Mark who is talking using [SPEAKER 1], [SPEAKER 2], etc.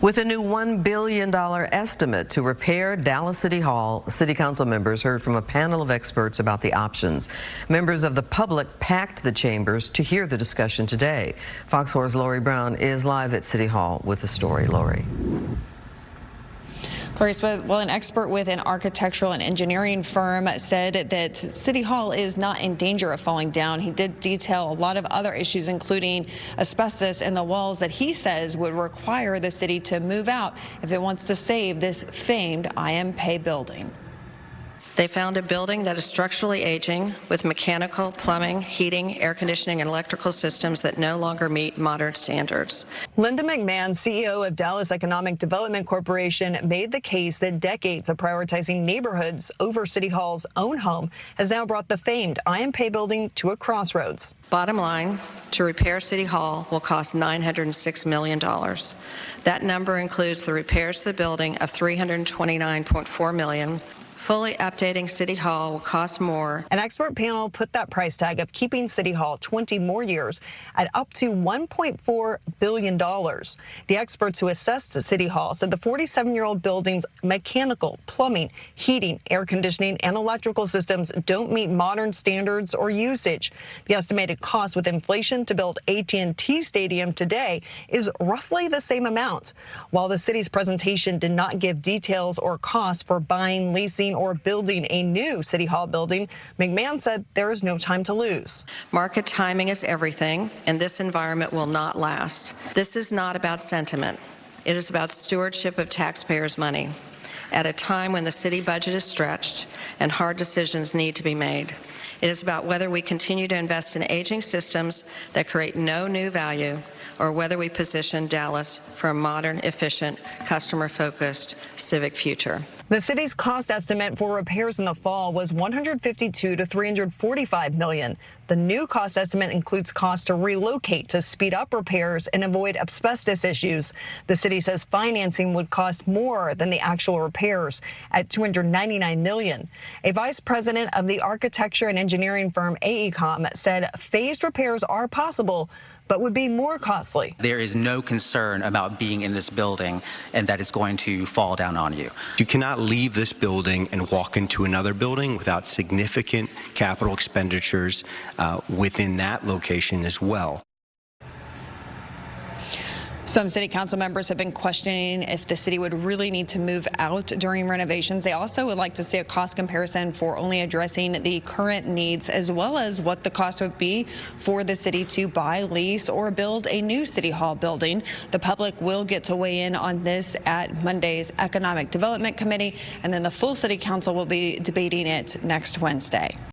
[SPEAKER 1] With a new $1 billion estimate to repair Dallas City Hall, City Council members heard from a panel of experts about the options. Members of the public packed the chambers to hear the discussion today. Fox 4's Lori Brown is live at City Hall with the story. Lori.
[SPEAKER 2] Well, an expert with an architectural and engineering firm said that City Hall is not in danger of falling down. He did detail a lot of other issues, including asbestos in the walls that he says would require the city to move out if it wants to save this famed I.M. building.
[SPEAKER 3] They found a building that is structurally aging with mechanical, plumbing, heating, air conditioning, and electrical systems that no longer meet modern standards.
[SPEAKER 2] Linda McMahon, CEO of Dallas Economic Development Corporation, made the case that decades of prioritizing neighborhoods over City Hall's own home has now brought the famed I.M. building to a crossroads.
[SPEAKER 3] Bottom line, to repair City Hall will cost $906 million. That number includes the repairs to the building of $329.4 million. Fully updating City Hall will cost more.
[SPEAKER 2] An expert panel put that price tag of keeping City Hall 20 more years at up to $1.4 billion. The experts who assessed the City Hall said the 47-year-old building's mechanical, plumbing, heating, air conditioning, and electrical systems don't meet modern standards or usage. The estimated cost with inflation to build AT&T Stadium today is roughly the same amount. While the city's presentation did not give details or costs for buying, leasing, or building a new City Hall building, McMahon said there is no time to lose.
[SPEAKER 3] Market timing is everything, and this environment will not last. This is not about sentiment. It is about stewardship of taxpayers' money at a time when the city budget is stretched and hard decisions need to be made. It is about whether we continue to invest in aging systems that create no new value or whether we position Dallas for a modern, efficient, customer-focused civic future.
[SPEAKER 2] The city's cost estimate for repairs in the fall was $152 to $345 million. The new cost estimate includes costs to relocate to speed up repairs and avoid asbestos issues. The city says financing would cost more than the actual repairs at $299 million. A vice president of the architecture and engineering firm AECOM said phased repairs are possible, but would be more costly.
[SPEAKER 4] There is no concern about being in this building and that it's going to fall down on you.
[SPEAKER 5] You cannot leave this building and walk into another building without significant capital expenditures within that location as well.
[SPEAKER 2] Some city council members have been questioning if the city would really need to move out during renovations. They also would like to see a cost comparison for only addressing the current needs, as well as what the cost would be for the city to buy, lease, or build a new City Hall building. The public will get to weigh in on this at Monday's Economic Development Committee, and then the full city council will be debating it next Wednesday.